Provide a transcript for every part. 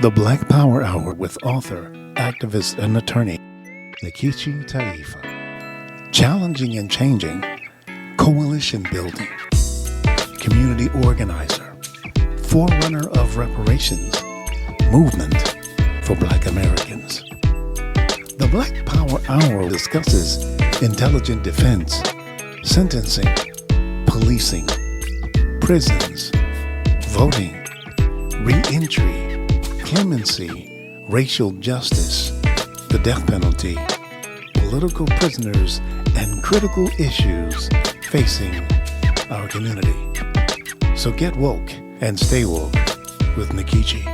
The Black Power Hour with author, activist, and attorney Nkechi Taifa. Challenging and changing, coalition building, community organizer, forerunner of reparations, movement for Black Americans. The Black Power Hour discusses intelligent defense, sentencing, policing, prisons, voting, re-entry, clemency, racial justice, the death penalty, political prisoners, and critical issues facing our community. So get woke and stay woke with Nkechi.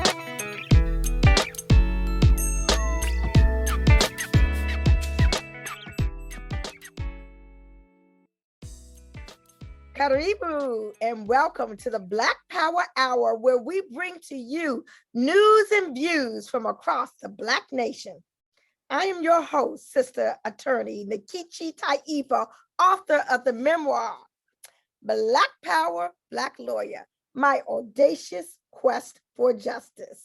Karibu and welcome to the Black Power Hour, where we bring to you news and views from across the Black nation. I am your host, Sister Attorney Nkechi Taifa, author of the memoir, Black Power, Black Lawyer, My Audacious Quest for Justice.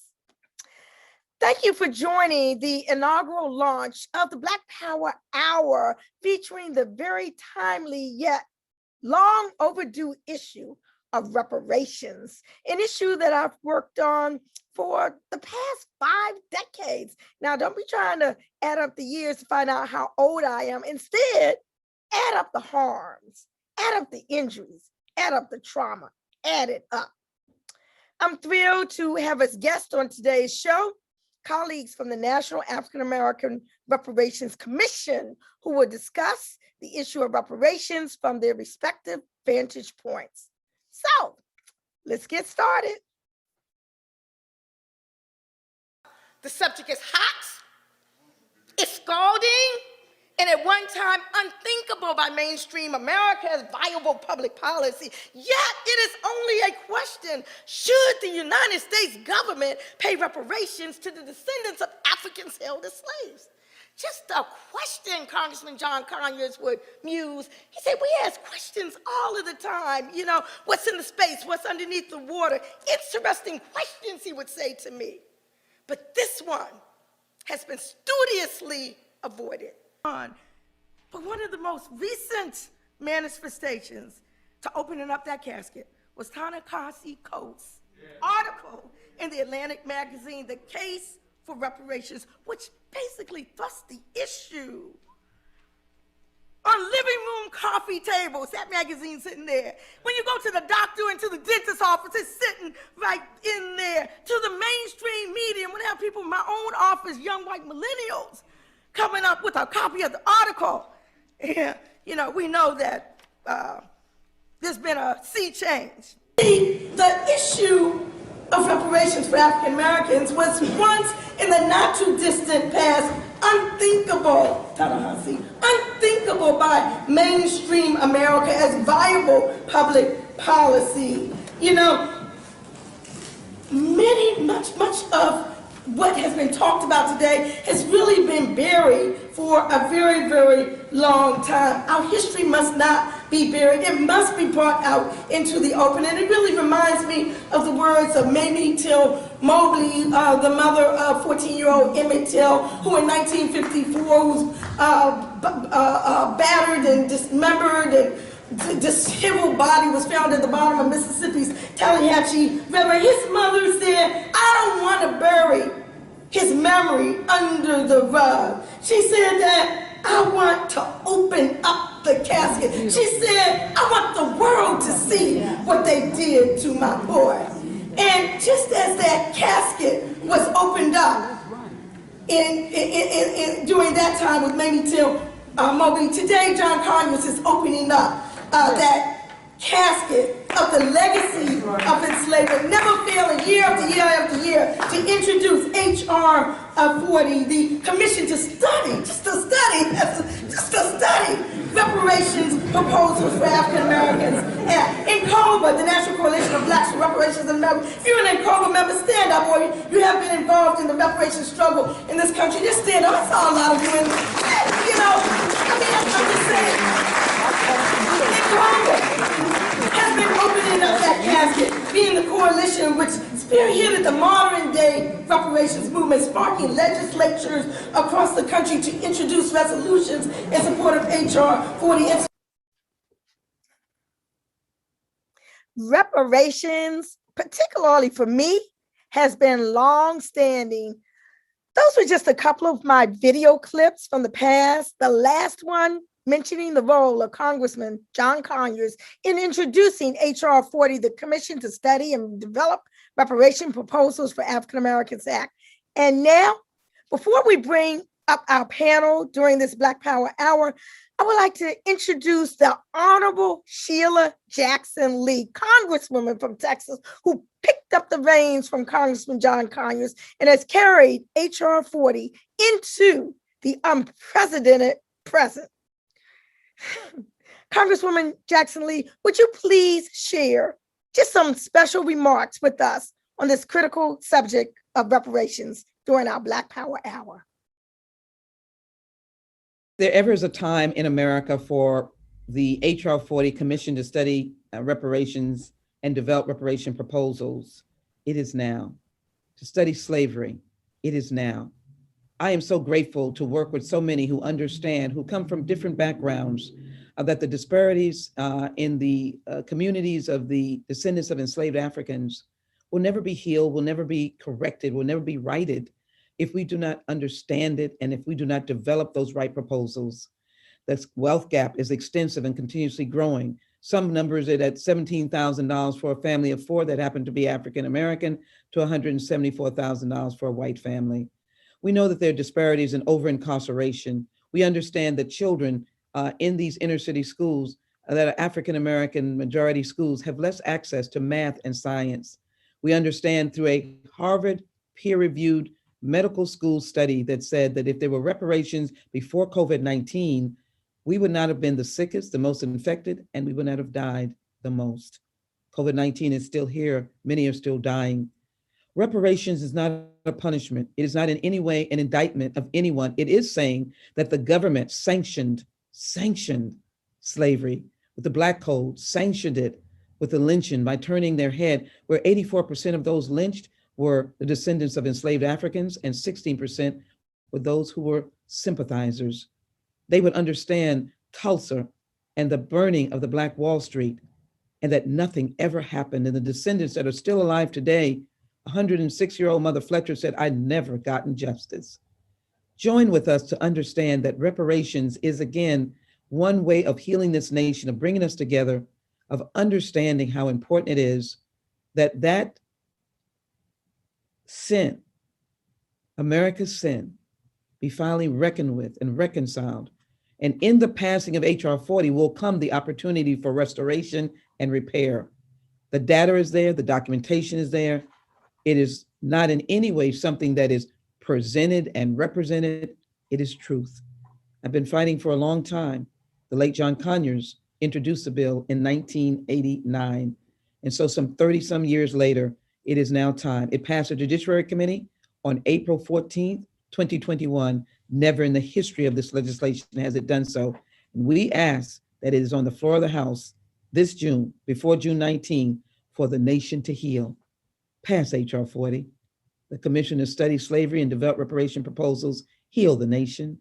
Thank you for joining the inaugural launch of the Black Power Hour, featuring the very timely yet long overdue issue of reparations, an issue that I've worked on for the past 5 decades. Now, don't be trying to add up the years to find out how old I am. Instead, add up the harms, add up the injuries, add up the trauma, add it up. I'm thrilled to have as guests on today's show colleagues from the National African American Reparations Commission, who will discuss the issue of reparations from their respective vantage points. So let's get started. The subject is hot, it's scalding, and at one time unthinkable by mainstream America as viable public policy. Yet it is only a question: should the United States government pay reparations to the descendants of Africans held as slaves? Just a question, Congressman John Conyers would muse. He said, we ask questions all of the time. You know, what's in the space, what's underneath the water? Interesting questions, he would say to me. But this one has been studiously avoided. But one of the most recent manifestations to opening up that casket was Ta-Nehisi Coates' article in the Atlantic magazine, The Case for Reparations, which basically thrust the issue on living room coffee tables. That magazine sitting there. When you go to the doctor and to the dentist's office, it's sitting right in there. To the mainstream media, and when I have people in my own office, young white millennials, coming up with a copy of the article. Yeah, you know, we know that there's been a sea change. The issue of reparations for African Americans was once in the not too distant past unthinkable, unthinkable by mainstream America as viable public policy. You know, much of what has been talked about today has really been buried for a very, very long time. Our history must not be buried. It must be brought out into the open. And it really reminds me of the words of Mamie Till Mobley, the mother of 14-year-old Emmett Till, who in 1954 was battered and dismembered, and disheveled body was found at the bottom of Mississippi's Tallahatchie River. His mother said, I don't want to bury his memory under the rug. She said that I want to open up the casket. She said, I want the world to see what they did to my boy. And just as that casket was opened up during that time with Mamie Till Mobley, today John Conyers is opening up that casket of the legacy of enslavement, never failing year after year after year to introduce H.R. 40, the commission to study reparations proposals for African Americans. In COBA, the National Coalition of Blacks for Reparations in America, if you're an COBA member, stand up, or you have been involved in the reparations struggle in this country. Just stand up. I saw a lot of you in, you know, I mean, I'm just saying. In COBA has been opening up that casket, being the coalition which spearheaded the modern day reparations movement, sparking legislatures across the country to introduce resolutions in support of HR 40. Reparations, particularly for me, has been long-standing. Those were just a couple of my video clips from the past. The last one mentioning the role of Congressman John Conyers in introducing HR 40, the Commission to Study and Develop Reparation Proposals for African Americans Act. And now, before we bring up our panel during this Black Power Hour, I would like to introduce the Honorable Sheila Jackson Lee, Congresswoman from Texas, who picked up the reins from Congressman John Conyers and has carried HR 40 into the unprecedented present. Congresswoman Jackson Lee, would you please share just some special remarks with us on this critical subject of reparations during our Black Power Hour? There ever is a time in America for the HR 40 Commission to study reparations and develop reparation proposals, it is now. To study slavery, it is now. I am so grateful to work with so many who understand, who come from different backgrounds, that the disparities in the communities of the descendants of enslaved Africans will never be healed, will never be corrected, will never be righted if we do not understand it and if we do not develop those right proposals. The wealth gap is extensive and continuously growing. Some numbers it at $17,000 for a family of four that happen to be African American to $174,000 for a white family. We know that there are disparities in over-incarceration. We understand that children in these inner city schools that are African American majority schools have less access to math and science. We understand through a Harvard peer-reviewed medical school study that said that if there were reparations before COVID-19, we would not have been the sickest, the most infected, and we would not have died the most. COVID-19 is still here. Many are still dying. Reparations is not a punishment. It is not in any way an indictment of anyone. It is saying that the government sanctioned slavery with the Black Code, sanctioned it with the lynching by turning their head, where 84% of those lynched were the descendants of enslaved Africans and 16% were those who were sympathizers. They would understand Tulsa and the burning of the Black Wall Street and that nothing ever happened. And the descendants that are still alive today, 106-year-old Mother Fletcher said, "I'd never gotten justice." Join with us to understand that reparations is, again, one way of healing this nation, of bringing us together, of understanding how important it is that sin, America's sin, be finally reckoned with and reconciled. And in the passing of HR 40 will come the opportunity for restoration and repair. The data is there, the documentation is there. It is not in any way something that is presented and represented. It is truth. I've been fighting for a long time. The late John Conyers introduced the bill in 1989. And so some 30 some years later, it is now time. It passed the Judiciary Committee on April 14th, 2021. Never in the history of this legislation has it done so. We ask that it is on the floor of the House this June, before June 19, for the nation to heal. Pass HR 40. The Commission to Study Slavery and Develop Reparation Proposals. Heal the nation,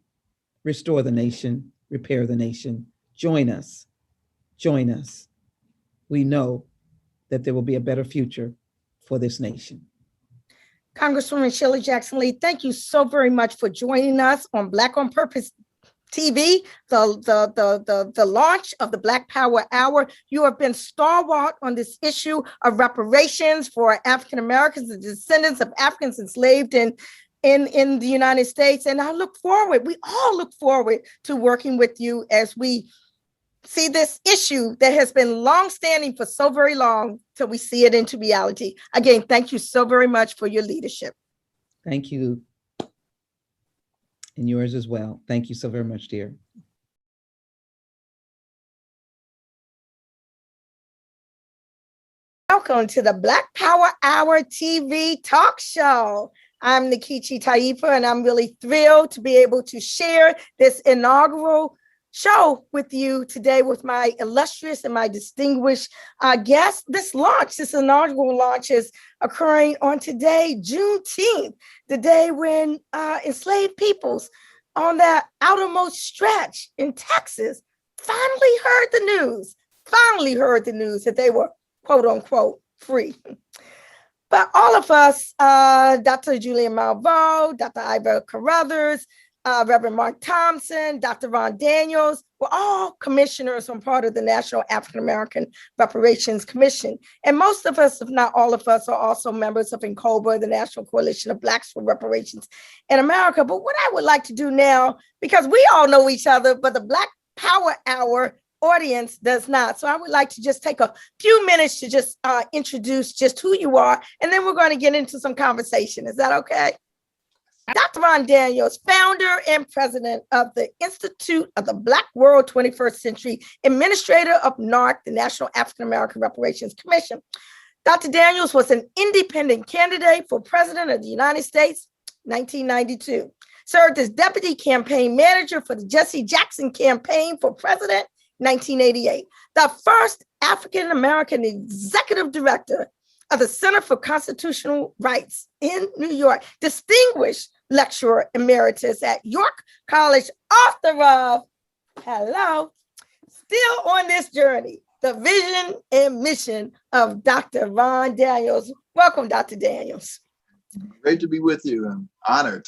restore the nation, repair the nation. Join us. Join us. We know that there will be a better future for this nation. Congresswoman Sheila Jackson Lee, thank you so very much for joining us on Black on Purpose TV, the launch of the Black Power Hour. You have been stalwart on this issue of reparations for African Americans and descendants of Africans enslaved in the United States. And I look forward, we all look forward to working with you as we see this issue that has been longstanding for so very long till we see it into reality. Again, thank you so very much for your leadership. Thank you. And yours as well. Thank you so very much, dear. Welcome to the Black Power Hour TV talk show. I'm Nkechi Taifa, and I'm really thrilled to be able to share this inaugural show with you today with my illustrious and my distinguished guest. This inaugural launch is occurring on today, Juneteenth, the day when enslaved peoples on that outermost stretch in Texas finally heard the news that they were quote unquote free. But all of us, Dr. Julian Malvo, Dr. Iva Carruthers, Rev Mark Thompson, Dr. Ron Daniels, were all commissioners on part of the National African American Reparations Commission. And most of us, if not all of us, are also members of NCOBA, the National Coalition of Blacks for Reparations in America. But what I would like to do now, because we all know each other, but the Black Power Hour audience does not. So I would like to just take a few minutes to just introduce just who you are, and then we're going to get into some conversation. Is that okay? Dr. Ron Daniels, founder and president of the Institute of the Black World 21st Century, administrator of NARC, the National African American Reparations Commission. Dr. Daniels was an independent candidate for president of the United States, 1992. Served as deputy campaign manager for the Jesse Jackson campaign for president, 1988. The first African American executive director of the Center for Constitutional Rights in New York, distinguished lecturer emeritus at York College, author of, still on this journey, the vision and mission of Dr. Ron Daniels. Welcome, Dr. Daniels. Great to be with you. I'm honored.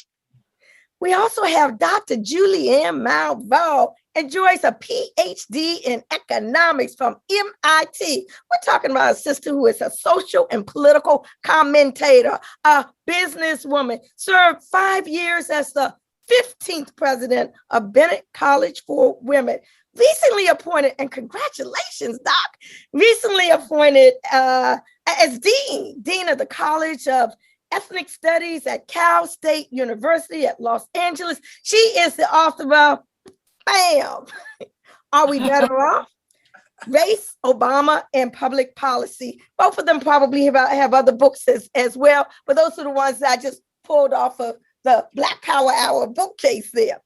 We also have Dr. Julianne Malveaux, enjoys a PhD in economics from MIT. We're talking about a sister who is a social and political commentator, a businesswoman, served 5 years as the 15th president of Bennett College for Women. Recently appointed, and congratulations, Doc, recently appointed as Dean of the College of Ethnic Studies at Cal State University at Los Angeles. She is the author of, bam, Are We Better Off? Race, Obama, and Public Policy. Both of them probably have other books as well, but those are the ones that I just pulled off of the Black Power Hour bookcase there.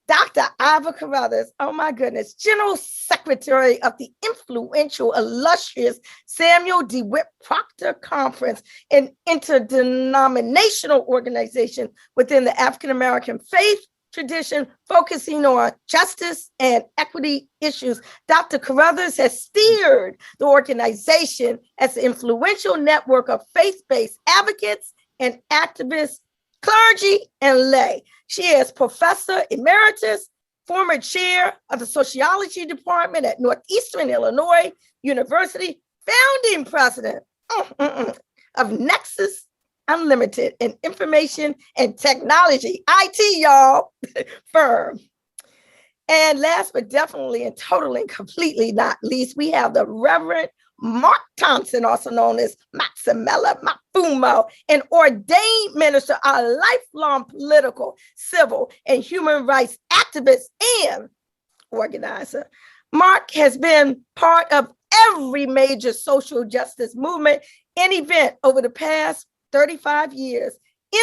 Dr. Iva Carruthers, oh my goodness, General Secretary of the influential, illustrious Samuel DeWitt Proctor Conference, an interdenominational organization within the African American faith tradition, focusing on justice and equity issues. Dr. Carruthers has steered the organization as an influential network of faith-based advocates and activists, clergy, and lay. She is professor emeritus, former chair of the sociology department at Northeastern Illinois University, founding president of Nexus Unlimited, an information and technology, IT, y'all, firm. And last but definitely and totally and completely not least, we have the Reverend Mark Thompson, also known as Maximella Mafumo, an ordained minister, a lifelong political, civil, and human rights activist and organizer. Mark has been part of every major social justice movement and event over the past 35 years,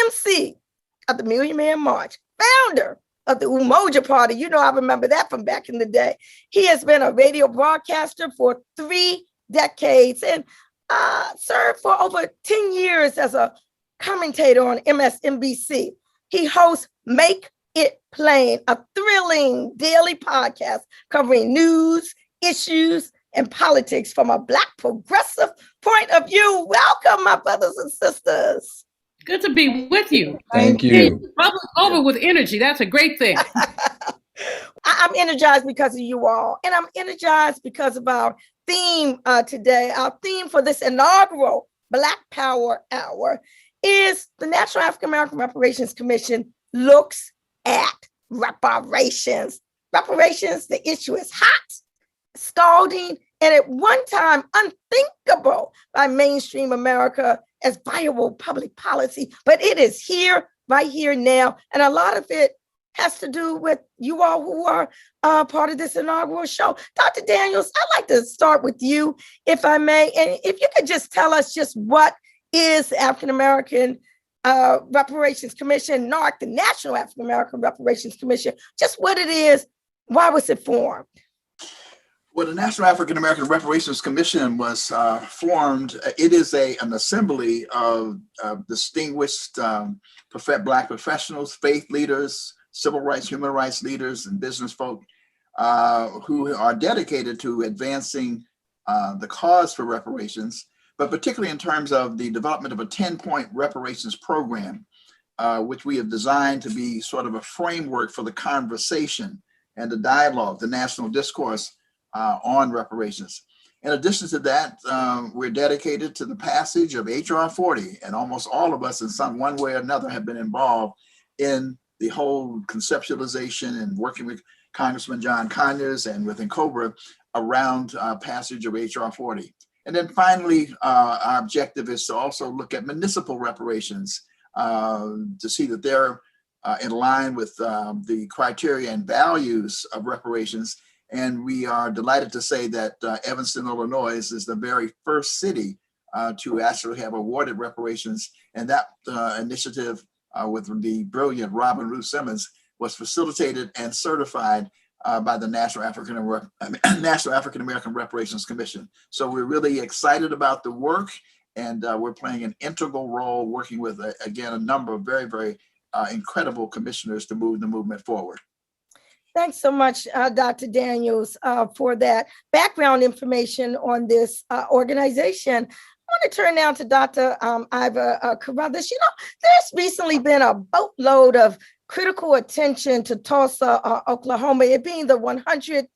MC of the Million Man March, founder of the Umoja Party. You know, I remember that from back in the day. He has been a radio broadcaster for 3 decades and served for over 10 years as a commentator on MSNBC. He hosts Make It Plain, a thrilling daily podcast covering news, issues, and politics from a Black progressive point of view. Welcome, my brothers and sisters. Good to be with you. Thank you. Over with energy. That's a great thing. I'm energized because of you all. And I'm energized because of our theme today. Our theme for this inaugural Black Power Hour is the National African American Reparations Commission looks at reparations. Reparations, the issue is hot, scalding, and at one time unthinkable by mainstream America as viable public policy. But it is here, right here now. And a lot of it has to do with you all who are part of this inaugural show. Dr. Daniels, I'd like to start with you, if I may. And if you could just tell us just what is the African American Reparations Commission, NARC, the National African American Reparations Commission, just what it is, Why was it formed? Well, the National African American Reparations Commission was formed. It is an assembly of distinguished Black professionals, faith leaders, civil rights, human rights leaders, and business folk who are dedicated to advancing the cause for reparations, but particularly in terms of the development of a 10-point reparations program, which we have designed to be sort of a framework for the conversation and the dialogue, the national discourse on reparations. In addition to that, we're dedicated to the passage of H.R. 40, and almost all of us in one way or another have been involved in the whole conceptualization and working with Congressman John Conyers and with NCOBRA around passage of H.R. 40. And then finally, our objective is to also look at municipal reparations to see that they're in line with the criteria and values of reparations. And we are delighted to say that Evanston, Illinois is the very first city to actually have awarded reparations. And that initiative with the brilliant Robin Rue Simmons was facilitated and certified by the National African American Reparations Commission. So we're really excited about the work, and we're playing an integral role working with, again, a number of very, very incredible commissioners to move the movement forward. Thanks so much, Dr. Daniels, for that background information on this organization. I want to turn now to Dr. Iva Carruthers. There's recently been a boatload of critical attention to Tulsa, Oklahoma, it being the 100th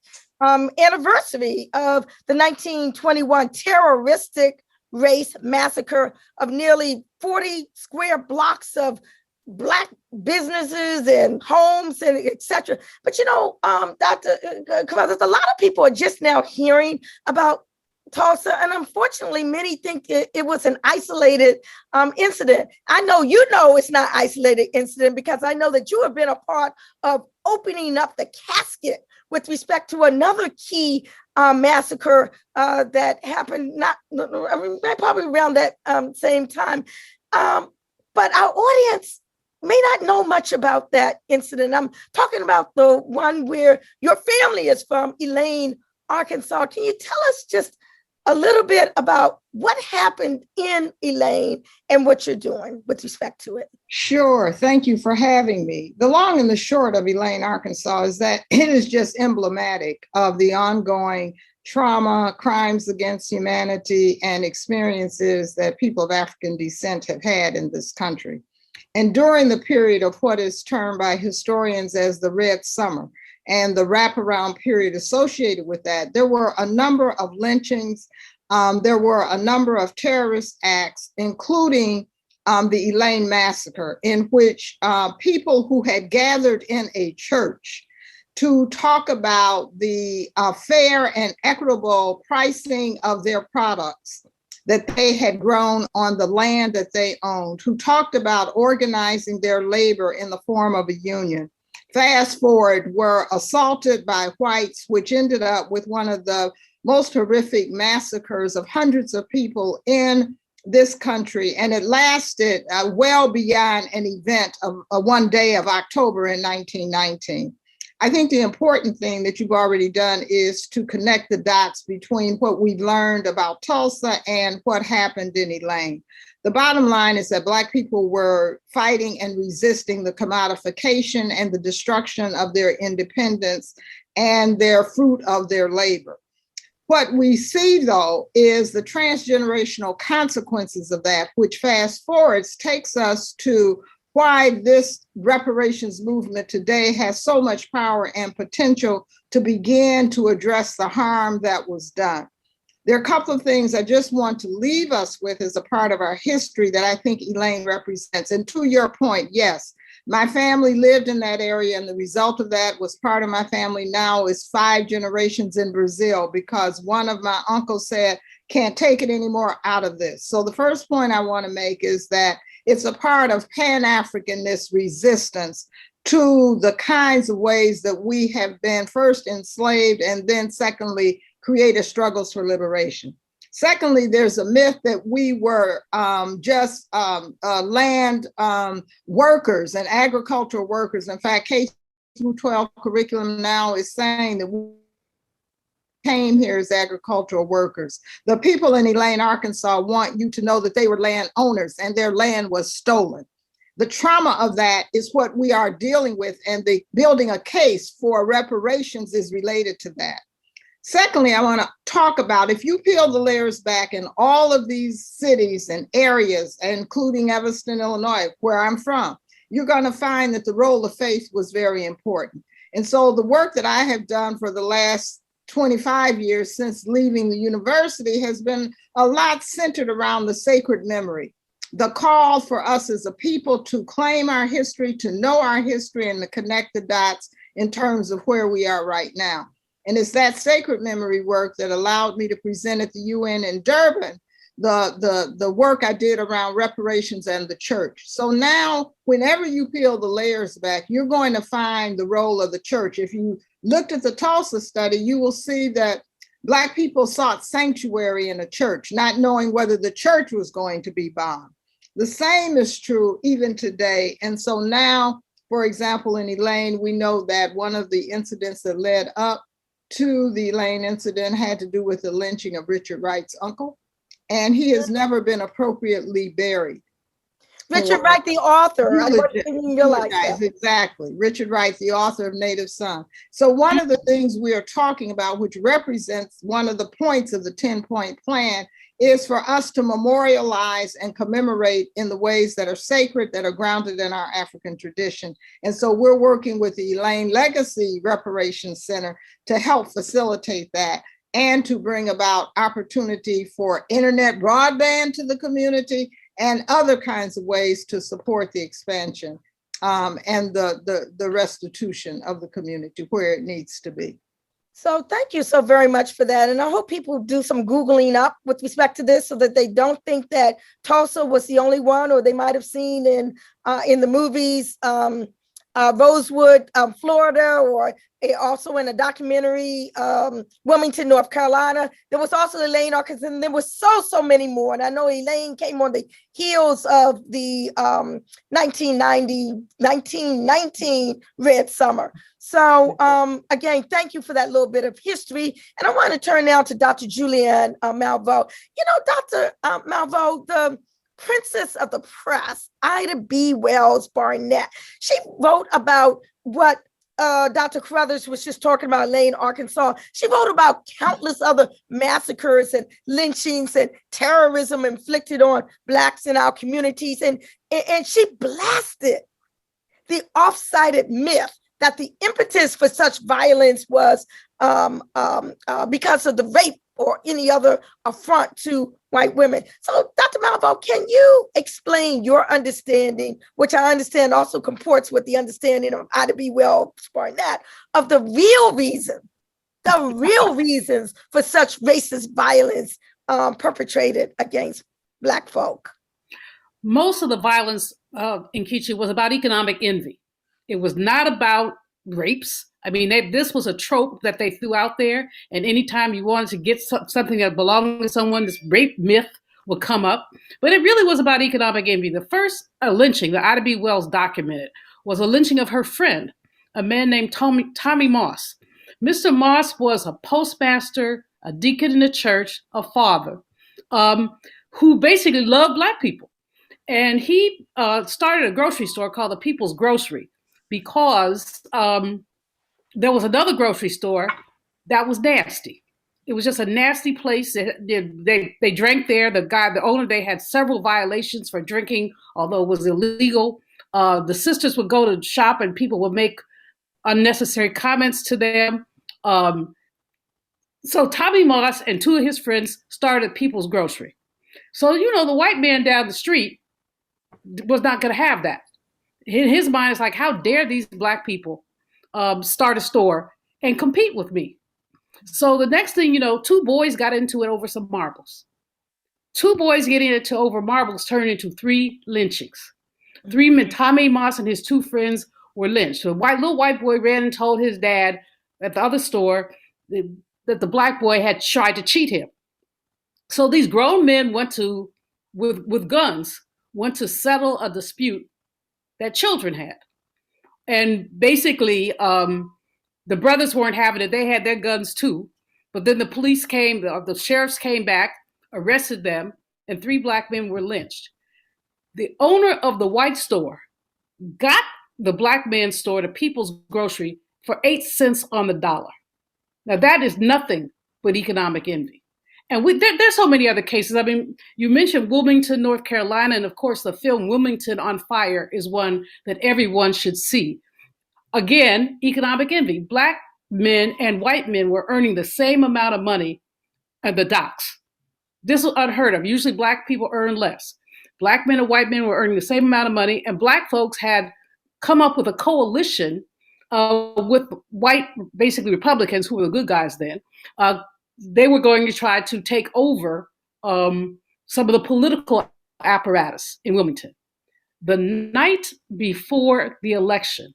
anniversary of the 1921 terroristic race massacre of nearly 40 square blocks of Black businesses and homes and et cetera. But Dr. Carruthers, a lot of people are just now hearing about Tulsa, and unfortunately, many think it was an isolated incident. I know it's not an isolated incident because I know that you have been a part of opening up the casket with respect to another key massacre that happened probably around that same time. But our audience may not know much about that incident. I'm talking about the one where your family is from, Elaine, Arkansas. Can you tell us just a little bit about what happened in Elaine and what you're doing with respect to it? Sure. Thank you for having me. The long and the short of Elaine, Arkansas is that it is just emblematic of the ongoing trauma, crimes against humanity, and experiences that people of African descent have had in this country. And during the period of what is termed by historians as the Red Summer and the wraparound period associated with that, there were a number of lynchings. There were a number of terrorist acts, including the Elaine massacre, in which people who had gathered in a church to talk about the fair and equitable pricing of their products that they had grown on the land that they owned, who talked about organizing their labor in the form of a union. Fast forward, were assaulted by whites, which ended up with one of the most horrific massacres of hundreds of people in this country. And it lasted well beyond an event of one day of October in 1919. I think the important thing that you've already done is to connect the dots between what we've learned about Tulsa and what happened in Elaine. The bottom line is that Black people were fighting and resisting the commodification and the destruction of their independence and their fruit of their labor. What we see, though, is the transgenerational consequences of that, which fast forwards takes us to why this reparations movement today has so much power and potential to begin to address the harm that was done. There are a couple of things I just want to leave us with as a part of our history that I think Elaine represents. And to your point, yes, my family lived in that area, and the result of that was part of my family now is 5 generations in Brazil, because one of my uncles said, can't take it anymore, out of this. So the first point I want to make is that it's a part of Pan-Africanist resistance to the kinds of ways that we have been first enslaved and then secondly, created struggles for liberation. Secondly, there's a myth that we were just land workers and agricultural workers. In fact, through 12 curriculum now is saying that we came here as agricultural workers. The people in Elaine, Arkansas want you to know that they were land owners and their land was stolen. The trauma of that is what we are dealing with, and the building a case for reparations is related to that. Secondly, I want to talk about, if you peel the layers back in all of these cities and areas, including Evanston, Illinois, where I'm from, you're going to find that the role of faith was very important. And so the work that I have done for the last 25 years since leaving the university has been a lot centered around the sacred memory. The call for us as a people to claim our history, to know our history, and to connect the dots in terms of where we are right now. And it's that sacred memory work that allowed me to present at the UN in Durban the work I did around reparations and the church. So now, whenever you peel the layers back, you're going to find the role of the church. If you looked at the Tulsa study, you will see that Black people sought sanctuary in a church, not knowing whether the church was going to be bombed. The same is true even today. And so now, for example, in Elaine, we know that one of the incidents that led up to the Elaine incident had to do with the lynching of Richard Wright's uncle, and he has never been appropriately buried. Richard Wright, the author. I didn't realize that. Exactly. Richard Wright, the author of Native Son. So one of the things we are talking about, which represents one of the points of the 10-point plan, is for us to memorialize and commemorate in the ways that are sacred, that are grounded in our African tradition. And so we're working with the Elaine Legacy Reparations Center to help facilitate that and to bring about opportunity for internet broadband to the community and other kinds of ways to support the expansion and the restitution of the community where it needs to be. So thank you so very much for that. And I hope people do some Googling up with respect to this so that they don't think that Tulsa was the only one, or they might have seen in the movies, Rosewood, Florida, or also in a documentary, Wilmington, North Carolina. There was also Elaine, Arkansas, and there was so many more. And I know Elaine came on the heels of the 1919 Red Summer. So again, thank you for that little bit of history. And I want to turn now to Dr. Julianne Malveaux. You know, Dr. Malveaux, the Princess of the Press, Ida B. Wells Barnett, she wrote about what Dr. Carruthers was just talking about, Elaine, Arkansas. She wrote about countless other massacres and lynchings and terrorism inflicted on Blacks in our communities. And she blasted the oft-cited myth that the impetus for such violence was because of the rape or any other affront to white women. So, Dr. Malveaux, can you explain your understanding, which I understand also comports with the understanding of Ida B. Wells Barnett, of the real reasons for such racist violence perpetrated against Black folk? Most of the violence in Nkechi was about economic envy. It was not about rapes. I mean, this was a trope that they threw out there. And anytime you wanted to get something that belonged to someone, this rape myth would come up. But it really was about economic envy. The first lynching that Ida B. Wells documented was a lynching of her friend, a man named Tommy Moss. Mr. Moss was a postmaster, a deacon in the church, a father, who basically loved Black people. And he started a grocery store called the People's Grocery because there was another grocery store that was nasty. It was just a nasty place. They drank there. The owner, they had several violations for drinking, although it was illegal. The sisters would go to shop and people would make unnecessary comments to them. So Tommy Moss and two of his friends started People's Grocery. So, you know, the white man down the street was not going to have that. In his mind, it's like, how dare these Black people start a store and compete with me? So the next thing you know, two boys got into it over some marbles. Two boys getting into over marbles turned into 3 lynchings. 3 men, Tommy Moss and his 2 friends were lynched. So a little white boy ran and told his dad at the other store that the Black boy had tried to cheat him. So these grown men went to, with guns, went to settle a dispute that children had. And basically, the brothers weren't having it. They had their guns too. But then the police came, the sheriffs came back, arrested them, and 3 Black men were lynched. The owner of the white store got the Black men's store, the People's Grocery, for 8 cents on the dollar. Now that is nothing but economic envy. And there's so many other cases. I mean, you mentioned Wilmington, North Carolina, and of course the film Wilmington on Fire is one that everyone should see. Again, economic envy. Black men and white men were earning the same amount of money at the docks. This was unheard of. Usually Black people earn less. Black men and white men were earning the same amount of money, and Black folks had come up with a coalition with white, basically Republicans, who were the good guys then. They were going to try to take over some of the political apparatus in Wilmington. The night before the election,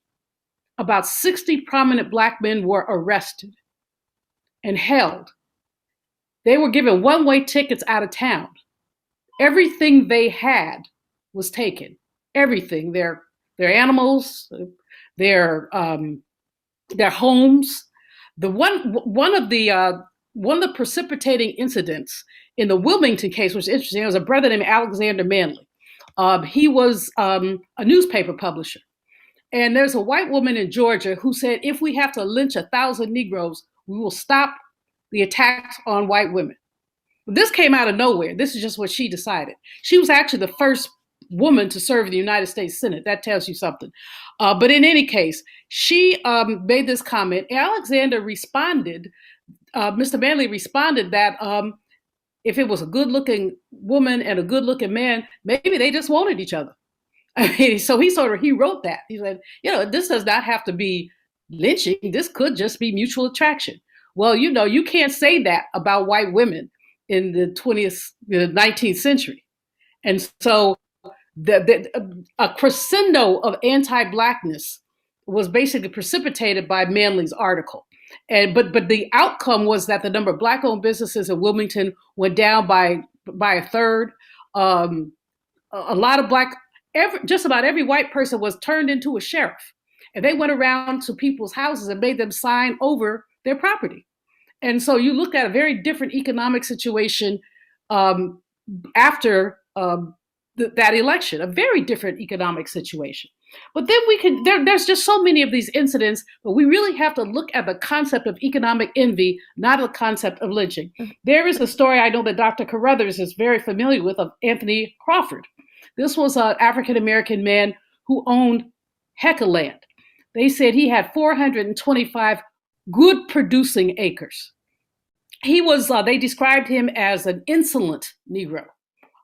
about 60 prominent Black men were arrested and held. They were given one-way tickets out of town. Everything they had was taken. Everything, their animals, their homes. One of the precipitating incidents in the Wilmington case was interesting. There was a brother named Alexander Manley. He was a newspaper publisher. And there's a white woman in Georgia who said, if we have to lynch 1,000 Negroes, we will stop the attacks on white women. This came out of nowhere. This is just what she decided. She was actually the first woman to serve in the United States Senate. That tells you something. But in any case, she made this comment. Alexander responded, Mr. Manley responded that if it was a good-looking woman and a good-looking man, maybe they just wanted each other. I mean, so he wrote that. He said, this does not have to be lynching. This could just be mutual attraction. Well, you can't say that about white women in the 19th century. And so a crescendo of anti-Blackness was basically precipitated by Manley's article. But the outcome was that the number of Black-owned businesses in Wilmington went down by a third. A lot of just about every white person was turned into a sheriff. And they went around to people's houses and made them sign over their property. And so you look at a very different economic situation after that election, a very different economic situation. But then there's just so many of these incidents, but we really have to look at the concept of economic envy, not the concept of lynching. There is a story I know that Dr. Carruthers is very familiar with of Anthony Crawford. This was an African-American man who owned heck of land. They said he had 425 good producing acres. He was, they described him as an insolent Negro.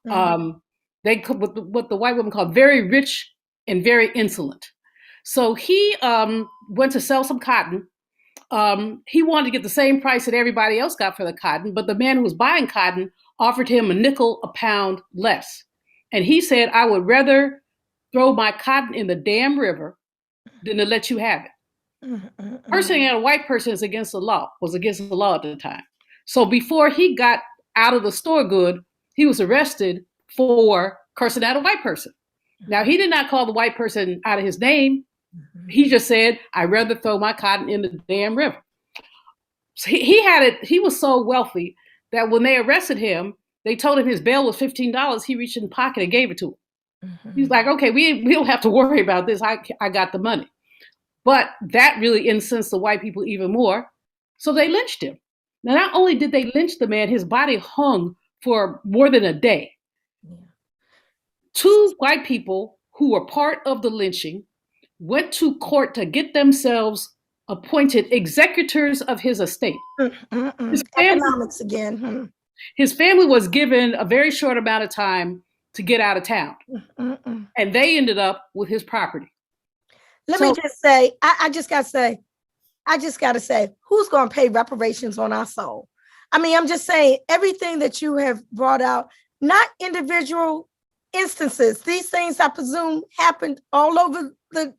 What the white women called very rich and very insolent. So he went to sell some cotton. He wanted to get the same price that everybody else got for the cotton, but the man who was buying cotton offered him a nickel a pound less. And he said, I would rather throw my cotton in the damn river than to let you have it. Cursing at a white person was against the law at the time. So before he got out of the store good, he was arrested for cursing at a white person. Now, he did not call the white person out of his name. He just said, I'd rather throw my cotton in the damn river. So he was so wealthy that when they arrested him, they told him his bail was $15. He reached in the pocket and gave it to him. He's like, okay, we don't have to worry about this. I got the money. But that really incensed the white people even more. So they lynched him. Now, not only did they lynch the man, his body hung for more than a day. Yeah. 2 white people who were part of the lynching went to court to get themselves appointed executors of his estate. Economics again. His family was given a very short amount of time to get out of town. And they ended up with his property. Let me just say, I just got to say, who's going to pay reparations on our soul? I mean, I'm just saying everything that you have brought out, not individual instances. These things, I presume, happened all over the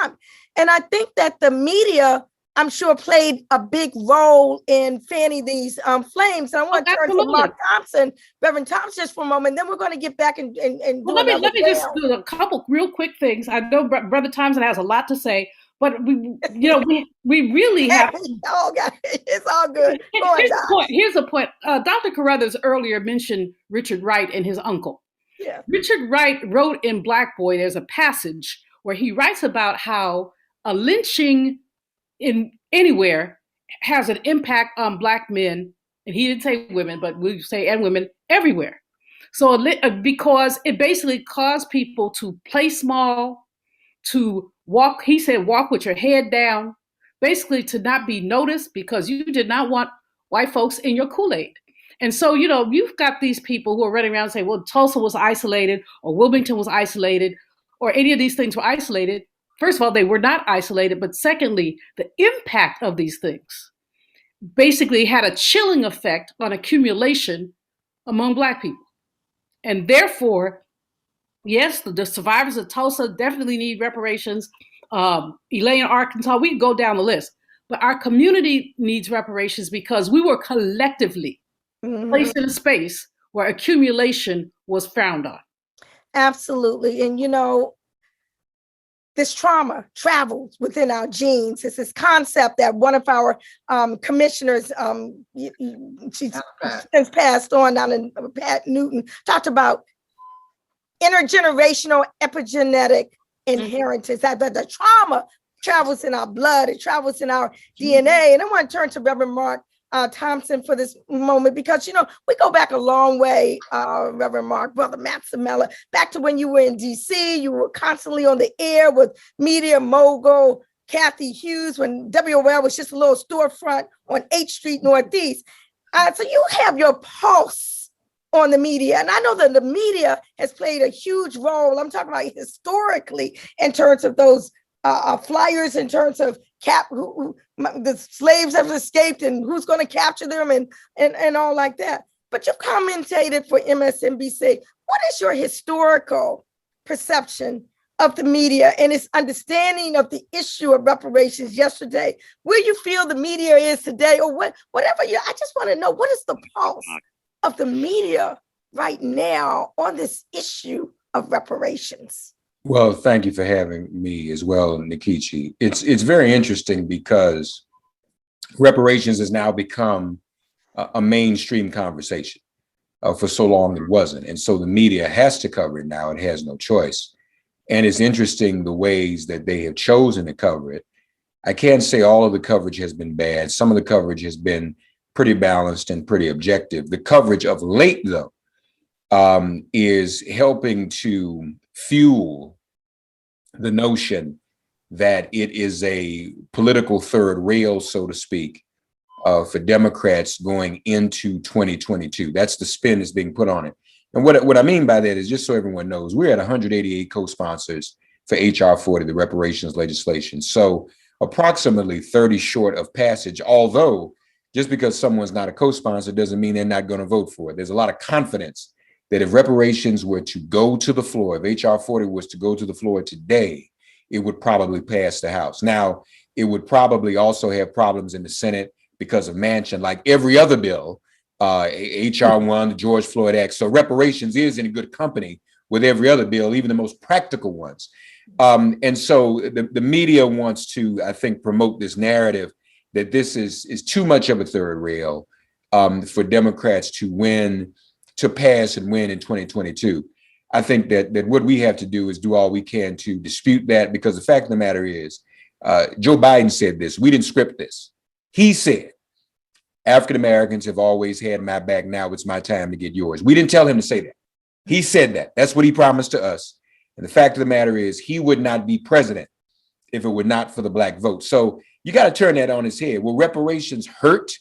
time. And I think that the media I'm sure played a big role in fanning these flames. And I want to turn to Mark Thompson, Reverend Thompson, just for a moment. Then we're going to get back and do let me just do a couple real quick things. I know Brother Thompson has a lot to say, but we really have. It's all good. Here's the point. Dr. Carruthers earlier mentioned Richard Wright and his uncle. Yeah. Richard Wright wrote in Black Boy, there's a passage where he writes about how a lynching in anywhere has an impact on Black men, and he didn't say women, but we say and women everywhere. So because it basically caused people to play small, to walk, he said, walk with your head down, basically to not be noticed because you did not want white folks in your Kool-Aid. And so, you've got these people who are running around and say, well, Tulsa was isolated or Wilmington was isolated or any of these things were isolated. First of all, they were not isolated. But secondly, the impact of these things basically had a chilling effect on accumulation among Black people. And therefore, yes, the survivors of Tulsa definitely need reparations. Elaine, Arkansas, we can go down the list. But our community needs reparations because we were collectively placed in a space where accumulation was frowned on. Absolutely. And, this trauma travels within our genes. It's this concept that one of our commissioners, she's since passed on down in Pat Newton, talked about intergenerational epigenetic inheritance, that the trauma travels in our blood, it travels in our DNA. And I want to turn to Reverend Mark Thompson for this moment, because, we go back a long way, Reverend Mark, Brother Maximella, back to when you were in DC, you were constantly on the air with media mogul Kathy Hughes, when WOL was just a little storefront on 8th Street Northeast. So you have your pulse on the media. And I know that the media has played a huge role. I'm talking about historically in terms of those flyers, in terms of the slaves have escaped and who's going to capture them and all like that. But you've commentated for MSNBC. What is your historical perception of the media and its understanding of the issue of reparations yesterday? Where you feel the media is today, or whatever I just want to know, what is the pulse of the media right now on this issue of reparations? Well, thank you for having me as well, Nkechi. It's very interesting because reparations has now become a mainstream conversation. For so long it wasn't. And so the media has to cover it now. It has no choice. And it's interesting the ways that they have chosen to cover it. I can't say all of the coverage has been bad. Some of the coverage has been pretty balanced and pretty objective. The coverage of late, though, is helping to fuel the notion that it is a political third rail, so to speak, for Democrats going into 2022. That's the spin that's being put on it. And what I mean by that is, just so everyone knows, we're at 188 co-sponsors for HR 40, the reparations legislation. So approximately 30 short of passage, although just because someone's not a co-sponsor doesn't mean they're not going to vote for it. There's a lot of confidence that if reparations were to go to the floor, if HR 40 was to go to the floor today, it would probably pass the House. Now, it would probably also have problems in the Senate because of Manchin, like every other bill, HR 1, the George Floyd Act. So reparations is in good company with every other bill, even the most practical ones. And so the media wants to, I think, promote this narrative that this is too much of a third rail for Democrats to win, to pass and win in 2022. I think that what we have to do is do all we can to dispute that, because the fact of the matter is, Joe Biden said this, we didn't script this. He said, African Americans have always had my back, now it's my time to get yours. We didn't tell him to say that. He said that. That's what he promised to us. And the fact of the matter is, he would not be president if it were not for the Black vote. So you got to turn that on its head. Will reparations hurt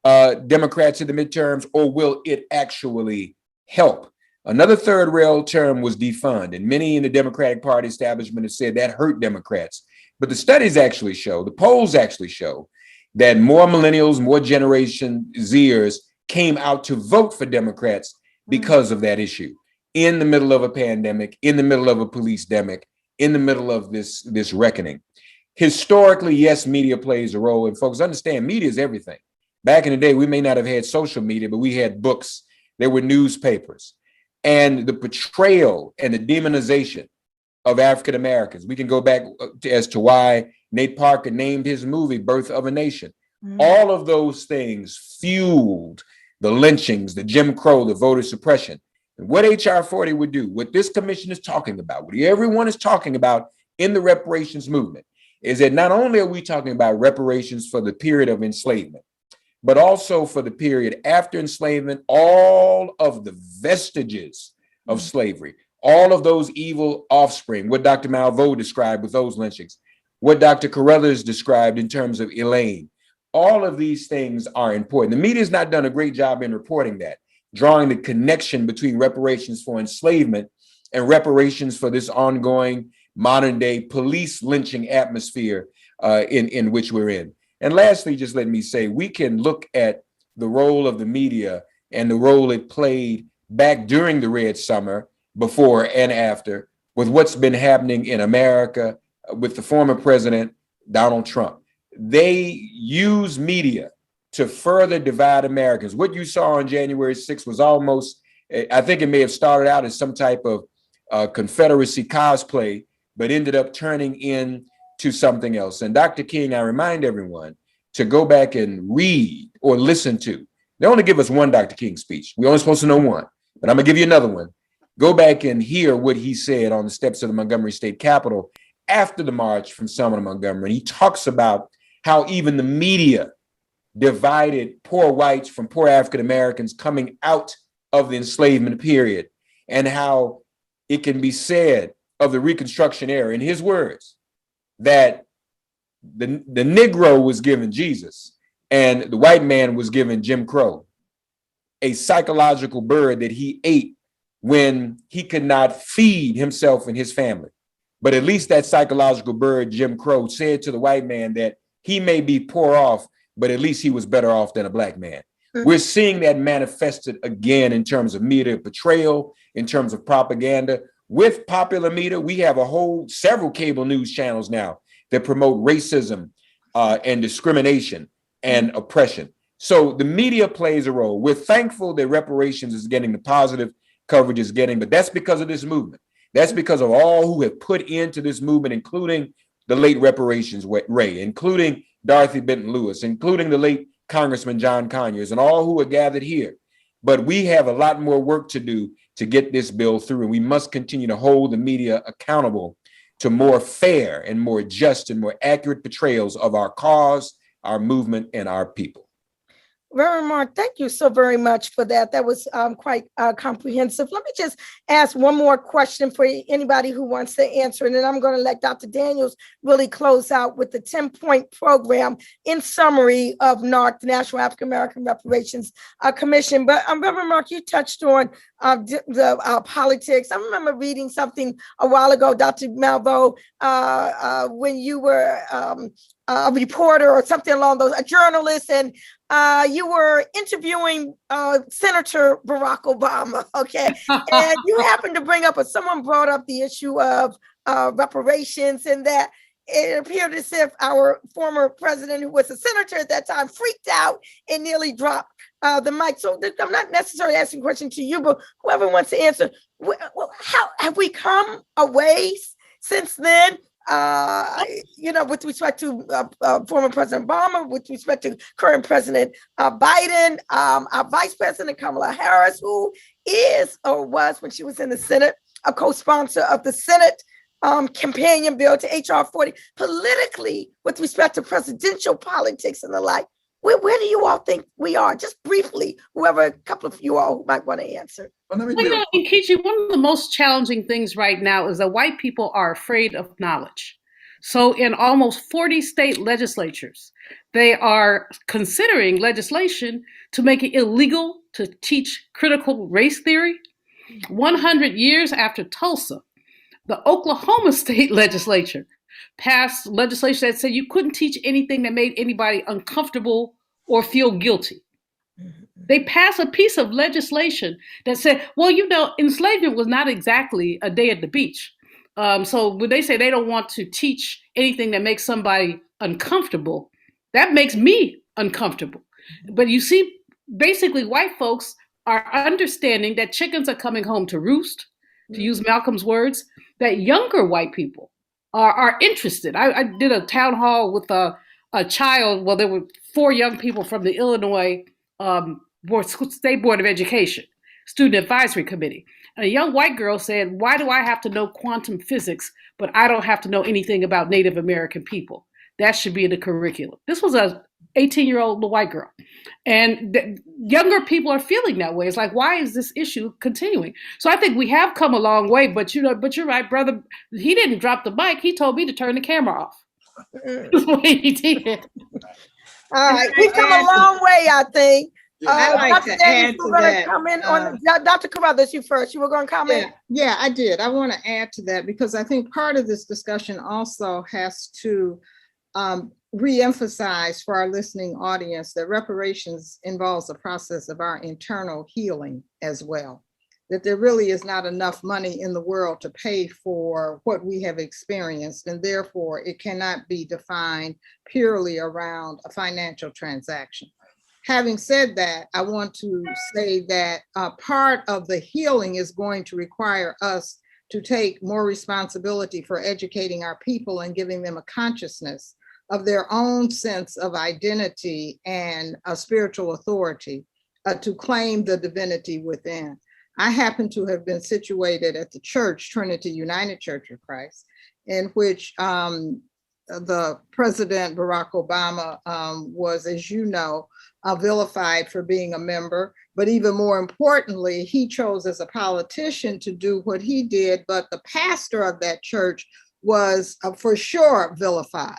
Democrats in the midterms, or will it actually help? Another third rail term was defund, and many in the Democratic Party establishment have said that hurt Democrats. But the studies actually show, the polls actually show, that more millennials, more Generation Zers came out to vote for Democrats because of that issue. In the middle of a pandemic, in the middle of a police-demic, in the middle of this reckoning. Historically, yes, media plays a role. And folks, understand, media is everything. Back in the day, we may not have had social media, but we had books. There were newspapers. And the portrayal and the demonization of African Americans. We can go back as to why Nate Parker named his movie Birth of a Nation. All of those things fueled the lynchings, the Jim Crow, the voter suppression. And what HR 40 would do, what this commission is talking about, what everyone is talking about in the reparations movement, is that not only are we talking about reparations for the period of enslavement, but also for the period after enslavement, all of the vestiges of slavery, all of those evil offspring, what Dr. Malveaux described with those lynchings, what Dr. Carruthers described in terms of Elaine. All of these things are important. The media has not done a great job in reporting that, drawing the connection between reparations for enslavement and reparations for this ongoing modern day police lynching atmosphere in which we're in. And lastly, just let me say, we can look at the role of the media and the role it played back during the Red Summer, before and after, with what's been happening in America with the former president, Donald Trump. They use media to further divide Americans. What you saw on January 6th was almost, I think it may have started out as some type of Confederacy cosplay, but ended up turning into something else. And Dr. King, I remind everyone to go back and read or listen to. They only give us one Dr. King speech. We're only supposed to know one, but I'm gonna give you another one. Go back and hear what he said on the steps of the Montgomery State Capitol after the march from Selma to Montgomery. He talks about how even the media divided poor whites from poor African Americans coming out of the enslavement period, and how it can be said of the Reconstruction era, in his words, that the Negro was given Jesus and the white man was given Jim Crow, a psychological bird that he ate when he could not feed himself and his family. But at least that psychological bird, Jim Crow, said to the white man that he may be poor off, but at least he was better off than a black man. We're seeing that manifested again in terms of media portrayal, in terms of propaganda. With popular media, we have several cable news channels now that promote racism and discrimination and oppression. So the media plays a role. We're thankful that reparations is getting the positive coverage it's getting, but that's because of this movement. That's because of all who have put into this movement, including the late Reparations Ray, including Dorothy Benton Lewis, including the late Congressman John Conyers, and all who are gathered here. But we have a lot more work to do to get this bill through, and we must continue to hold the media accountable to more fair and more just and more accurate portrayals of our cause, our movement, and our people. Rev Mark, thank you so very much for that. That was quite comprehensive. Let me just ask one more question for anybody who wants to answer, and then I'm going to let Dr. Daniels really close out with the 10-point program in summary of NARC, the National African American Reparations Commission. But Rev Mark, you touched on the politics. I remember reading something a while ago, Dr. Malvo, when you were a reporter or something along those, a journalist, and you were interviewing Senator Barack Obama, okay? And you happened to bring up, or someone brought up the issue of reparations, and that it appeared as if our former president, who was a senator at that time, freaked out and nearly dropped the mic. So I'm not necessarily asking a question to you, but whoever wants to answer, how have we come a ways since then? With respect to former President Obama, with respect to current President Biden, our Vice President Kamala Harris, who is or was, when she was in the Senate, a co-sponsor of the Senate companion bill to HR 40. Politically, with respect to presidential politics and the like, where do you all think we are? Just briefly, a couple of you all who might want to answer. Nkechi, one of the most challenging things right now is that white people are afraid of knowledge. So in almost 40 state legislatures, they are considering legislation to make it illegal to teach critical race theory. 100 years after Tulsa, the Oklahoma state legislature passed legislation that said you couldn't teach anything that made anybody uncomfortable or feel guilty. They passed a piece of legislation that said, well, enslavement was not exactly a day at the beach. So when they say they don't want to teach anything that makes somebody uncomfortable, that makes me uncomfortable. But you see, basically white folks are understanding that chickens are coming home to roost, to use Malcolm's words, that younger white people are interested. I did a town hall with a child. Well, there were 4 young people from the Illinois State Board of Education, Student Advisory Committee. And a young white girl said, "Why do I have to know quantum physics, but I don't have to know anything about Native American people? That should be in the curriculum." This was a 18-year-old white girl. And younger people are feeling that way. It's like, why is this issue continuing? So I think we have come a long way, but you're right, brother. He didn't drop the mic. He told me to turn the camera off. That's what he did. All right, we've come a long way, I think. I'd like Dr. to Davis, add we're to going to that. comment on Dr. Carruthers, you first. You were going to comment? Yeah, I did. I want to add to that because I think part of this discussion also has to re-emphasize for our listening audience that reparations involves a process of our internal healing as well. That there really is not enough money in the world to pay for what we have experienced, and therefore it cannot be defined purely around a financial transaction. Having said that, I want to say that part of the healing is going to require us to take more responsibility for educating our people and giving them a consciousness of their own sense of identity and a spiritual authority to claim the divinity within. I happen to have been situated at the church, Trinity United Church of Christ, in which the President Barack Obama was, as you know, vilified for being a member. But even more importantly, he chose as a politician to do what he did, but the pastor of that church was for sure vilified.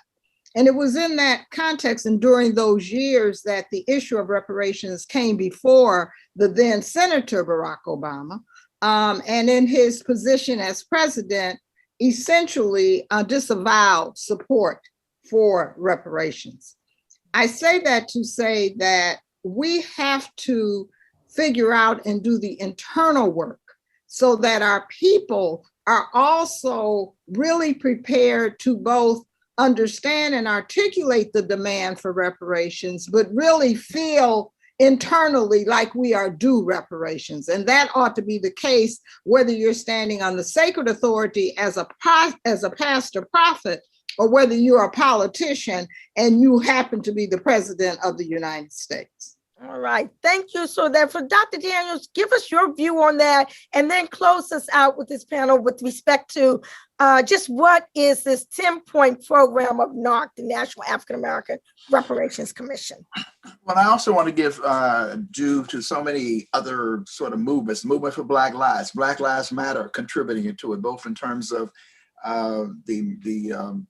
And it was in that context and during those years that the issue of reparations came before the then Senator Barack Obama. And in his position as president, essentially disavowed support for reparations. I say that to say that we have to figure out and do the internal work so that our people are also really prepared to both understand and articulate the demand for reparations, but really feel internally like we are due reparations. And that ought to be the case whether you're standing on the sacred authority as a pastor prophet, or whether you're a politician and you happen to be the president of the United States. All right, thank you. So that for Dr. Daniels, give us your view on that and then close us out with this panel with respect to just what is this 10-point program of NARC, the National African American Reparations Commission? Well, I also want to give due to so many other sort of movements, movement for Black Lives Matter contributing to it, both in terms of the